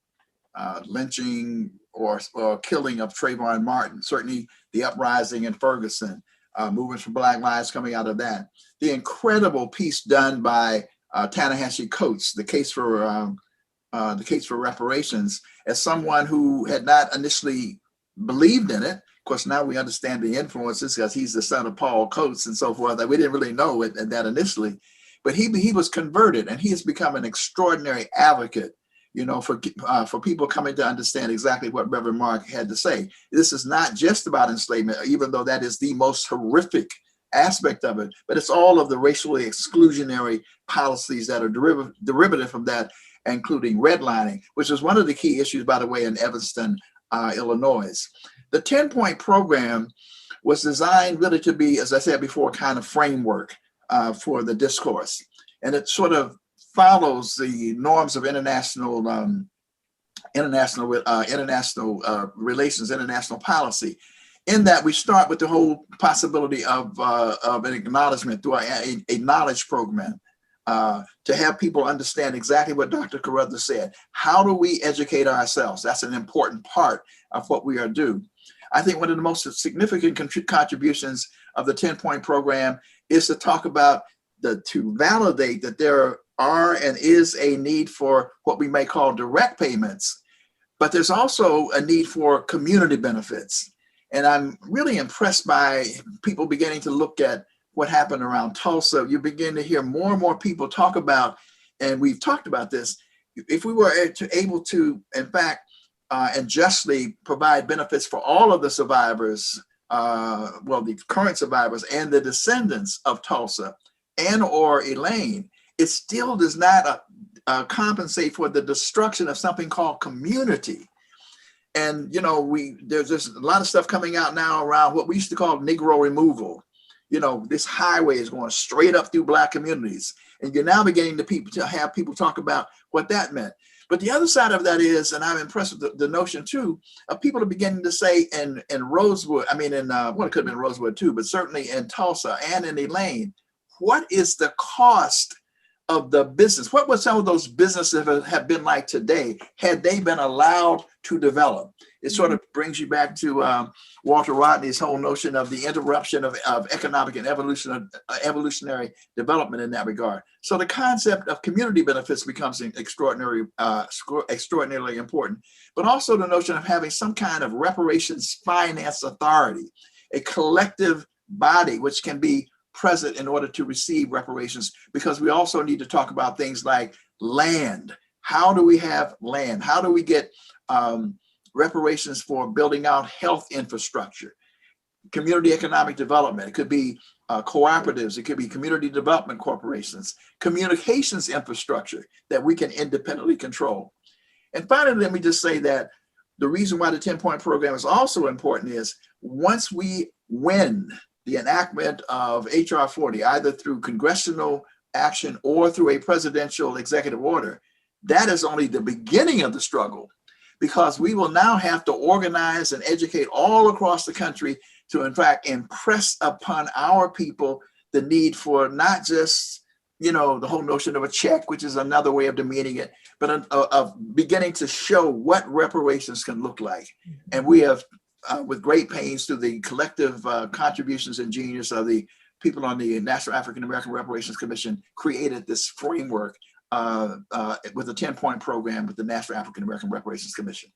lynching or killing of Trayvon Martin, certainly the uprising in Ferguson, movement for Black Lives coming out of that. The incredible piece done by Ta-Nehisi Coates, the case for reparations, as someone who had not initially believed in it. Of course, now we understand the influences because he's the son of Paul Coates and so forth. That we didn't really know it that initially, but he was converted and he has become an extraordinary advocate, for people coming to understand exactly what Reverend Mark had to say. This is not just about enslavement, even though that is the most horrific aspect of it, but it's all of the racially exclusionary policies that are derivative from that, including redlining, which is one of the key issues, by the way, in Evanston, Illinois. The 10-point program was designed really to be, as I said before, kind of framework for the discourse. And it sort of follows the norms of international relations, international policy, in that we start with the whole possibility of an acknowledgement through a knowledge program to have people understand exactly what Dr. Carruthers said. How do we educate ourselves? That's an important part of what we are doing. I think one of the most significant contributions of the 10-point program is to talk about to validate that there are and is a need for what we may call direct payments, but there's also a need for community benefits. And I'm really impressed by people beginning to look at what happened around Tulsa. You begin to hear more and more people talk about And we've talked about this. If we were able to, in fact, and justly provide benefits for all of the survivors, the current survivors and the descendants of Tulsa and or Elaine, it still does not compensate for the destruction of something called community. And, there's just a lot of stuff coming out now around what we used to call Negro removal. This highway is going straight up through Black communities. And you're now beginning to have people talk about what that meant. But the other side of that is, and I'm impressed with the notion too, of people are beginning to say in Rosewood, it could have been Rosewood too, but certainly in Tulsa and in Elaine, what is the cost of the business? What would some of those businesses have been like today had they been allowed to develop? It sort of brings you back to Walter Rodney's whole notion of the interruption of economic and evolutionary development in that regard. So the concept of community benefits becomes extraordinarily important, but also the notion of having some kind of reparations finance authority, a collective body which can be present in order to receive reparations, because we also need to talk about things like land. How do we have land? How do we get reparations for building out health infrastructure, community economic development? It could be cooperatives, it could be community development corporations, communications infrastructure that we can independently control. And finally, let me just say that the reason why the 10-point program is also important is once we win the enactment of HR 40, either through congressional action or through a presidential executive order, that is only the beginning of the struggle, because we will now have to organize and educate all across the country to, in fact, impress upon our people the need for not just, the whole notion of a check, which is another way of demeaning it, but of beginning to show what reparations can look like. And we have, with great pains through the collective contributions and genius of the people on the National African American Reparations Commission, created this framework with a 10-point program with the National African American Reparations Commission.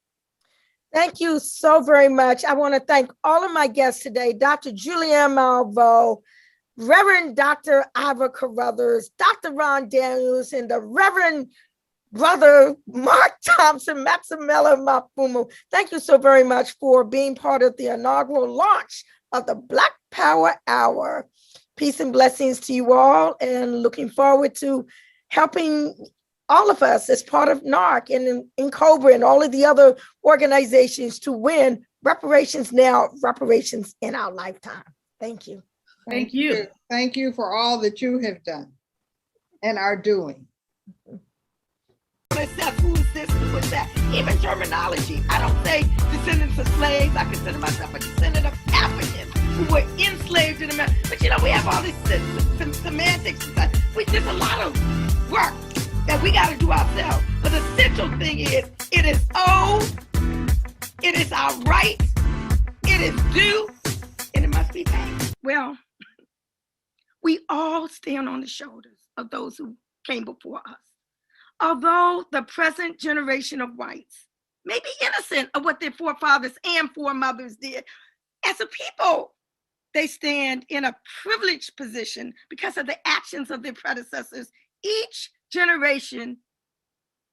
Thank you so very much. I want to thank all of my guests today, Dr. Julianne Malveaux, Reverend Dr. Iva Carruthers, Dr. Ron Daniels, and the Reverend Brother Mark Thompson, Maximella Mafumo. Thank you so very much for being part of the inaugural launch of the Black Power Hour. Peace and blessings to you all, and looking forward to helping all of us as part of NARC and in COBRA and all of the other organizations to win reparations now, reparations in our lifetime. Thank you. Thank you. Thank you for all that you have done and are doing. Who is this, who is that? Even terminology. I don't say descendants of slaves. I consider myself a descendant of Africans who were enslaved in America. But we have all these semantics and stuff. There's a lot of work that we got to do ourselves. But the central thing is, it is owed, it is our right, it is due, and it must be paid. Well, we all stand on the shoulders of those who came before us. Although the present generation of whites may be innocent of what their forefathers and foremothers did, as a people, they stand in a privileged position because of the actions of their predecessors. Each generation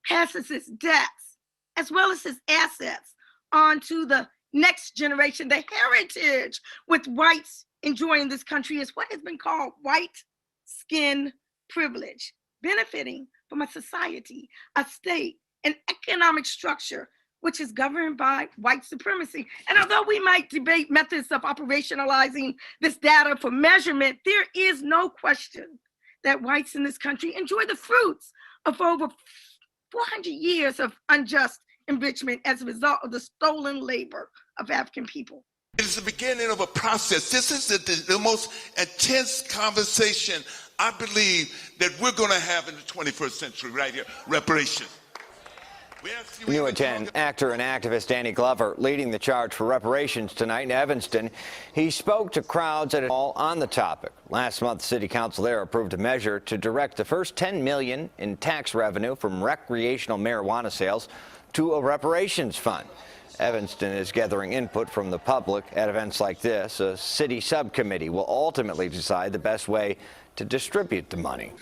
passes its debts as well as its assets on to the next generation. The heritage with whites enjoying this country is what has been called white skin privilege, benefiting from a society, a state, an economic structure which is governed by white supremacy. And although we might debate methods of operationalizing this data for measurement, there is no question that whites in this country enjoy the fruits of over 400 years of unjust enrichment as a result of the stolen labor of African people. It is the beginning of a process. This is the most intense conversation I believe that we're going to have in the 21st century right here, reparations. New at 10, actor and activist Danny Glover leading the charge for reparations tonight in Evanston. He spoke to crowds at all on the topic. Last month, City Council there approved a measure to direct the first $10 million in tax revenue from recreational marijuana sales to a reparations fund. Evanston is gathering input from the public at events like this. A city subcommittee will ultimately decide the best way to distribute the money.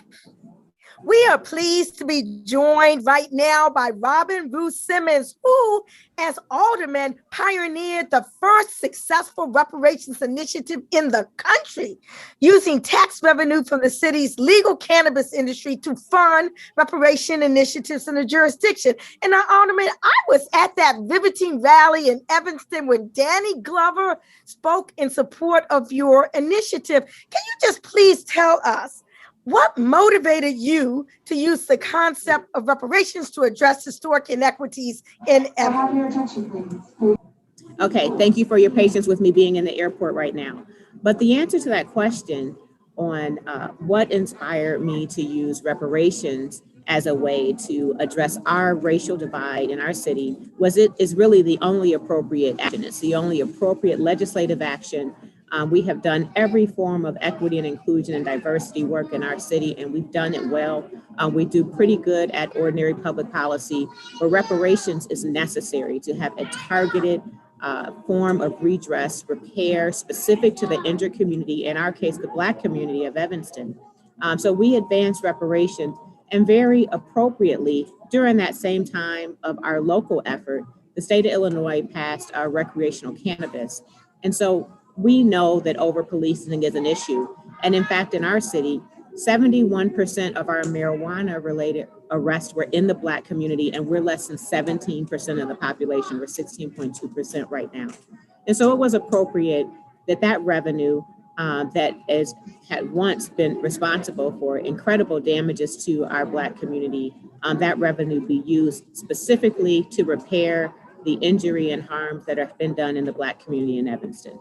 We are pleased to be joined right now by Robin Rue Simmons, who, as alderman, pioneered the first successful reparations initiative in the country, using tax revenue from the city's legal cannabis industry to fund reparation initiatives in the jurisdiction. And now, alderman, I was at that riveting rally in Evanston when Danny Glover spoke in support of your initiative. Can you just please tell us what motivated you to use the concept of reparations to address historic inequities in Evanston? Okay, thank you for your patience with me being in the airport right now. But the answer to that question on what inspired me to use reparations as a way to address our racial divide in our city is really the only appropriate action. It's the only appropriate legislative action. We have done every form of equity and inclusion and diversity work in our city, and we've done it well. We do pretty good at ordinary public policy, but reparations is necessary to have a targeted form of redress, repair specific to the injured community, in our case, the Black community of Evanston. So we advanced reparations, and very appropriately, during that same time of our local effort, the state of Illinois passed our recreational cannabis. And so we know that over-policing is an issue. And in fact, in our city, 71% of our marijuana-related arrests were in the Black community, and we're less than 17% of the population. We're 16.2% right now. And so it was appropriate that that revenue that had once been responsible for incredible damages to our Black community, that revenue be used specifically to repair the injury and harms that have been done in the Black community in Evanston.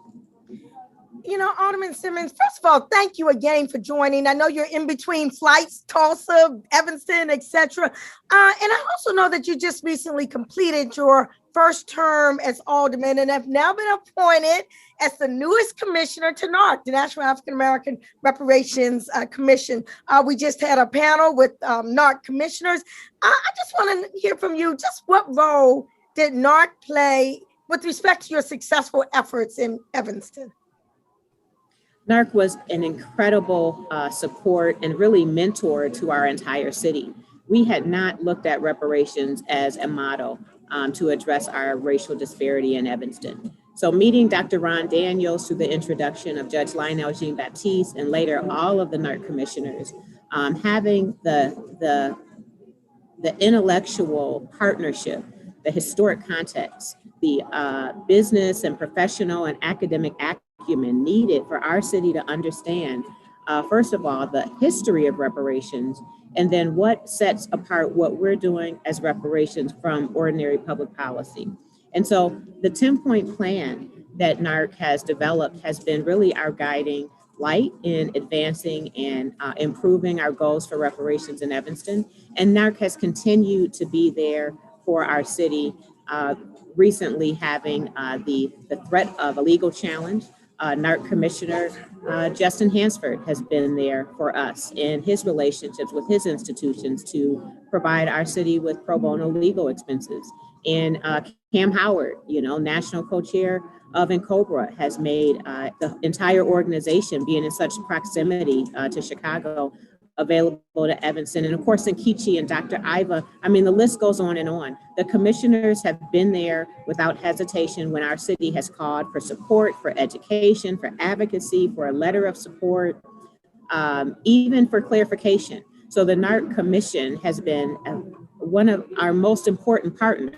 You know, Alderman Simmons, first of all, thank you again for joining. I know you're in between flights, Tulsa, Evanston, etc. And I also know that you just recently completed your first term as alderman and have now been appointed as the newest commissioner to NARC, the National African American Reparations Commission. We just had a panel with NARC commissioners. I just want to hear from you, just what role did NARC play with respect to your successful efforts in Evanston? NARC was an incredible support and really mentor to our entire city. We had not looked at reparations as a model to address our racial disparity in Evanston. So meeting Dr. Ron Daniels through the introduction of Judge Lionel Jean-Baptiste and later all of the NARC commissioners, having the intellectual partnership, the historic context, the business and professional and academic acumen needed for our city to understand, first of all, the history of reparations, and then what sets apart what we're doing as reparations from ordinary public policy. And so the 10-point plan that NARC has developed has been really our guiding light in advancing and improving our goals for reparations in Evanston. And NARC has continued to be there for our city, recently having the threat of a legal challenge. NARC Commissioner Justin Hansford has been there for us in his relationships with his institutions to provide our city with pro bono legal expenses. And Cam Howard, national co-chair of NCOBRA, has made the entire organization, being in such proximity to Chicago, available to Evanston. And of course, Nkechi and Dr. Iva, the list goes on and on. The commissioners have been there without hesitation when our city has called for support, for education, for advocacy, for a letter of support, even for clarification. So the NARC Commission has been one of our most important partners,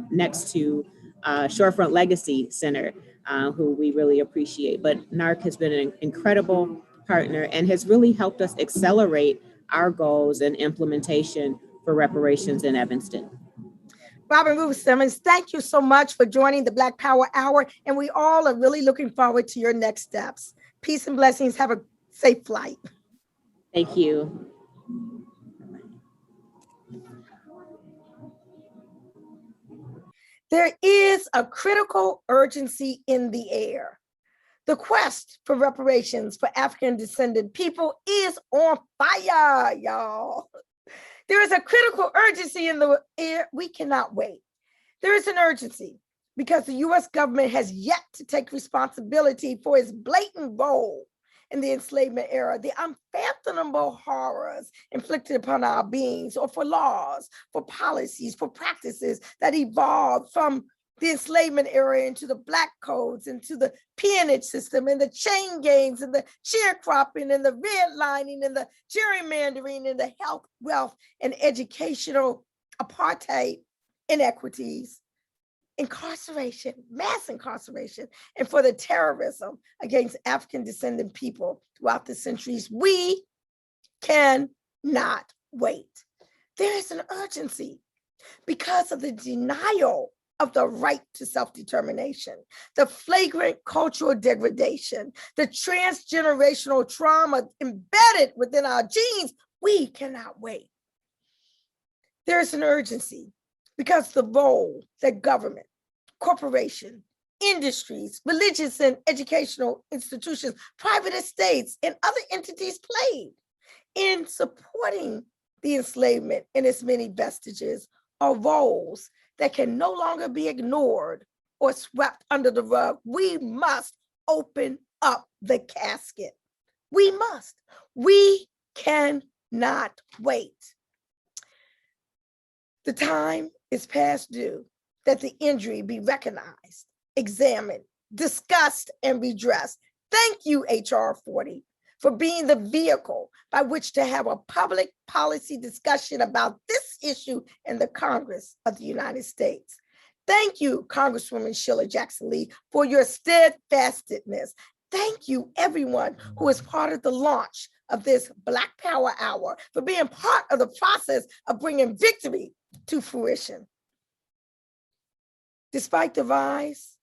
next to Shorefront Legacy Center, who we really appreciate. But NARC has been an incredible partner and has really helped us accelerate our goals and implementation for reparations in Evanston. Robin Rue Simmons, thank you so much for joining the Black Power Hour, and we all are really looking forward to your next steps. Peace and blessings. Have a safe flight. Thank you. There is a critical urgency in the air. The quest for reparations for African descendant people is on fire, y'all. There is a critical urgency in the air. We cannot wait. There is an urgency because the U.S. government has yet to take responsibility for its blatant role in the enslavement era, the unfathomable horrors inflicted upon our beings, or for laws, for policies, for practices that evolved from the enslavement era into the Black codes, into the peonage system, and the chain gangs, and the sharecropping, and the redlining, and the gerrymandering, and the health, wealth, and educational apartheid inequities, incarceration, mass incarceration, and for the terrorism against African descendant people throughout the centuries. We cannot wait. There is an urgency because of the denial of the right to self-determination, the flagrant cultural degradation, the transgenerational trauma embedded within our genes. We cannot wait. There is an urgency because the role that government, corporation, industries, religious and educational institutions, private estates, and other entities played in supporting the enslavement and its many vestiges are roles that can no longer be ignored or swept under the rug. We must open up the casket. We must. We cannot wait. The time is past due that the injury be recognized, examined, discussed, and redressed. Thank you, HR 40, for being the vehicle by which to have a public policy discussion about this issue in the Congress of the United States. Thank you, Congresswoman Sheila Jackson Lee, for your steadfastness. Thank you, everyone who is part of the launch of this Black Power Hour, for being part of the process of bringing victory to fruition. Despite the rise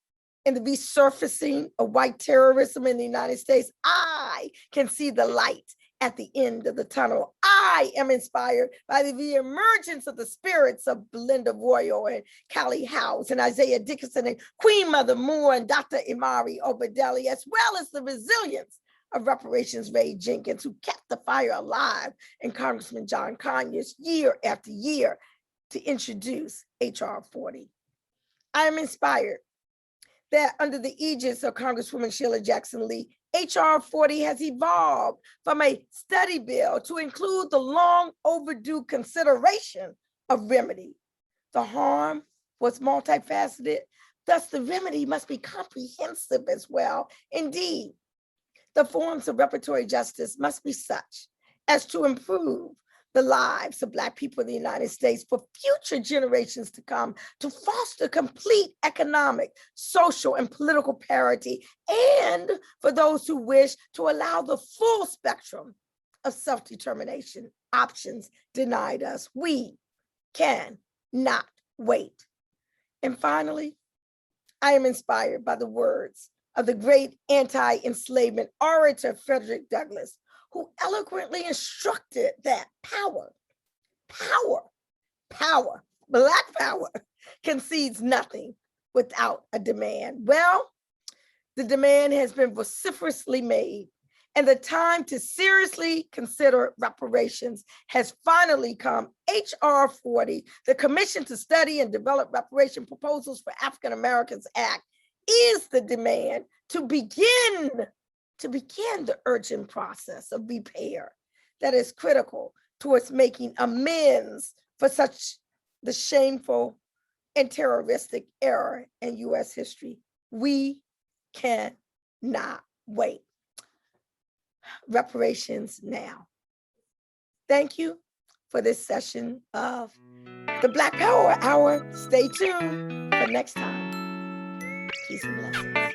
and the resurfacing of white terrorism in the United States, I can see the light at the end of the tunnel. I am inspired by the reemergence of the spirits of Belinda Royal and Callie Howes and Isaiah Dickinson and Queen Mother Moore and Dr. Imari Obadeli, as well as the resilience of Reparations Ray Jenkins, who kept the fire alive, and Congressman John Conyers year after year to introduce HR 40. I am inspired that under the aegis of Congresswoman Sheila Jackson Lee, HR 40 has evolved from a study bill to include the long overdue consideration of remedy. The harm was multifaceted, thus the remedy must be comprehensive as well. Indeed, the forms of reparatory justice must be such as to improve the lives of Black people in the United States for future generations to come, to foster complete economic, social, and political parity, and for those who wish to allow the full spectrum of self-determination options denied us. We cannot wait. And finally, I am inspired by the words of the great anti-enslavement orator Frederick Douglass, who eloquently instructed that power, Black power concedes nothing without a demand. Well, the demand has been vociferously made, and the time to seriously consider reparations has finally come. HR 40, the Commission to Study and Develop Reparation Proposals for African Americans Act, is the demand to begin the urgent process of repair that is critical towards making amends for such the shameful and terroristic error in US history. We cannot wait. Reparations now. Thank you for this session of the Black Power Hour. Stay tuned for next time. Peace and blessings.